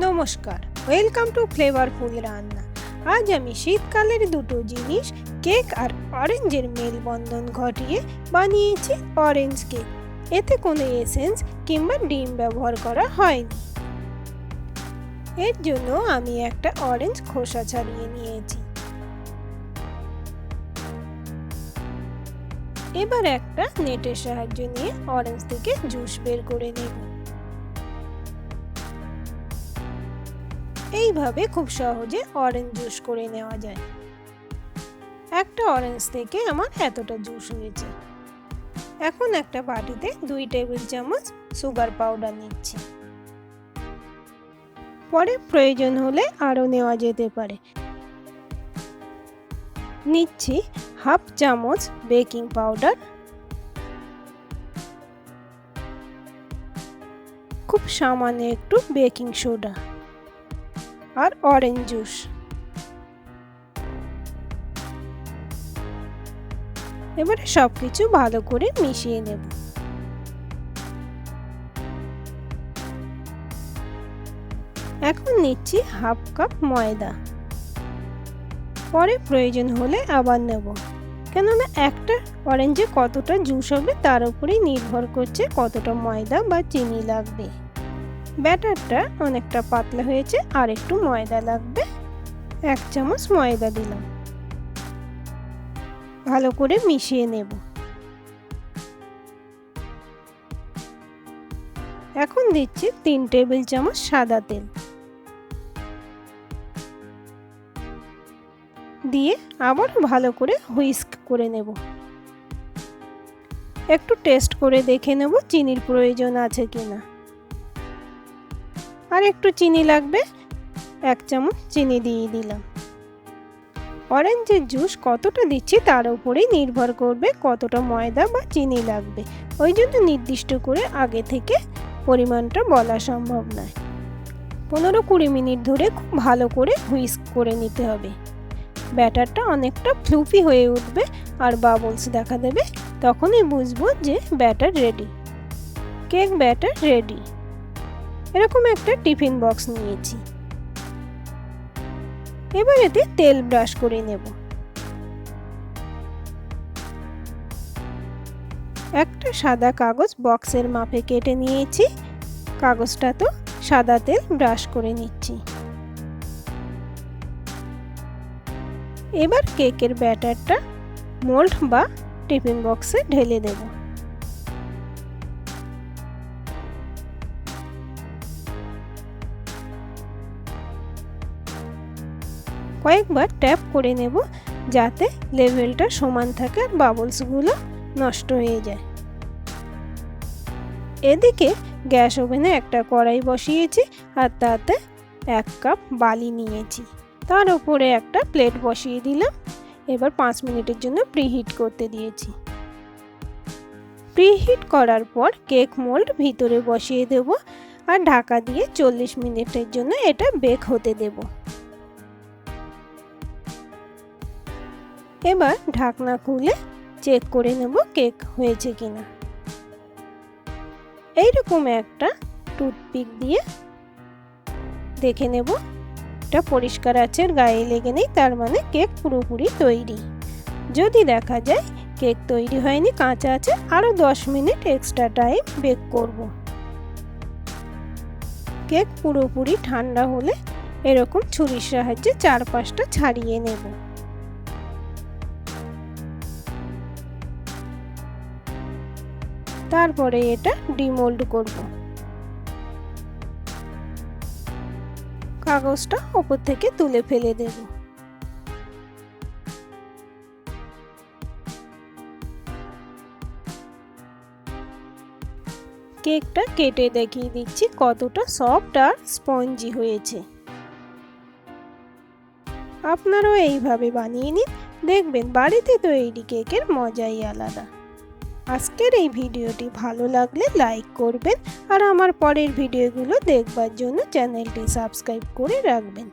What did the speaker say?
নমস্কার, welcome to flavourful রান্না। আজ আমি শীতকালের দুটো জিনিস কেক আর অরেঞ্জের মেলবন্ধন ঘটিয়ে বানিয়েছি অরেঞ্জ কেক। এতে কোনো এসেন্স কিংবা ডিম ব্যবহার করা হয়নি। এর জন্য আমি একটা অরেঞ্জ খোসা ছাড়িয়ে নিয়েছি। এবার একটা নেটের সাহায্য নিয়ে অরেঞ্জ থেকে জুস বের করে নেব। এইভাবে খুব সহজে অরেঞ্জ জুস করে নেওয়া যায়। একটা অরেঞ্জ থেকে আমার এতটা জুস হয়েছে। এখন একটা বাটিতে 2 টেবিল চামচ সুগার পাউডার নিচ্ছি। পরে প্রয়োজন হলে আরও নেওয়া যেতে পারে। নিচ্ছি হাফ চামচ বেকিং পাউডার, খুব সামান্য একটু বেকিং সোডা আর অরেঞ্জ জুস। এবারে সবকিছু ভালো করে মিশিয়ে নেব। এখন নিচ্ছি হাফ কাপ ময়দা। পরে প্রয়োজন হলে আবার নেব, কেননা একটা অরেঞ্জে কতটা জুস হবে তার উপরেই নির্ভর করছে কতটা ময়দা বা চিনি লাগবে। ব্যাটারটা অনেকটা পাতলা হয়েছে, আর একটু ময়দা লাগবে। 1 চামচ ময়দা দিলাম। ভালো করে মিশিয়ে নেব। এখন দিচ্ছি 3 টেবিল চামচ সাদা তেল, দিয়ে আবার ভালো করে হুইস্ক করে নেব। একটু টেস্ট করে দেখে নেব চিনির প্রয়োজন আছে কিনা। আর একটু চিনি লাগবে, 1 চামচ চিনি দিয়ে দিলাম। অরেঞ্জের জুস কতটা দিচ্ছি তার উপরেই নির্ভর করবে কতটা ময়দা বা চিনি লাগবে। ওই জন্য নির্দিষ্ট করে আগে থেকে পরিমাণটা বলা সম্ভব নয়। 15-20 মিনিট ধরে খুব ভালো করে হুইস্ক করে নিতে হবে। ব্যাটারটা অনেকটা ফ্লুফি হয়ে উঠবে আর বাবলস দেখা দেবে, তখনই বুঝবো যে batter ready. Cake batter ready. এরকম একটা টিফিন বক্স নিয়েছি। এবার এতে তেল ব্রাশ করে নেব। একটা সাদা কাগজ বক্সের মাপে কেটে নিয়েছি। কাগজটা তো সাদা তেল ব্রাশ করে নিচ্ছি। এবার কেকের ব্যাটারটা মোল্ড বা টিফিন বক্সে ঢেলে দেব। কয়েকবার ট্যাপ করে নেব যাতে লেভেলটা সমান থাকে আর বাবলসগুলো নষ্ট হয়ে যায়। এদিকে গ্যাস ওভেনে একটা কড়াই বসিয়েছি আর তাতে 1 কাপ বালি নিয়েছি। তার উপরে একটা প্লেট বসিয়ে দিলাম। এবার 5 মিনিটের জন্য প্রিহিট করতে দিয়েছি। প্রিহিট করার পর কেক মোল্ড ভিতরে বসিয়ে দেব আর ঢাকা দিয়ে 40 মিনিটের জন্য এটা বেক হতে দেব। এবার ঢাকনা খুলে চেক করে নেব কেক হয়েছে কিনা। এইরকম একটা টুথপিক দিয়ে দেখে নেব এটা পরিষ্কার আছে, গায়ে লেগে নেই, তার মানে কেক পুরোপুরি তৈরি। যদি দেখা যায় কেক তৈরি হয়নি, কাঁচা আছে, আরও 10 মিনিট এক্সট্রা টাইম বেক করব। কেক পুরোপুরি ঠান্ডা হলে এরকম ছুরির সাহায্যে 4-5টা ছাড়িয়ে নেব। তারপরে এটা ডিমোল্ড করব। কাগজটা উপর থেকে তুলে ফেলে দেব। কেকটা কেটে দেখিয়ে দিচ্ছি কতটা সফট আর স্পঞ্জি হয়েছে। আপনারাও এইভাবে বানিয়ে নিন, দেখবেন বাড়িতে তৈরি কেকের মজাই আলাদা। আজকের এই ভিডিওটি ভালো লাগলে লাইক করবেন আর আমার পরের ভিডিওগুলো দেখবার জন্য চ্যানেলটি সাবস্ক্রাইব করে রাখবেন।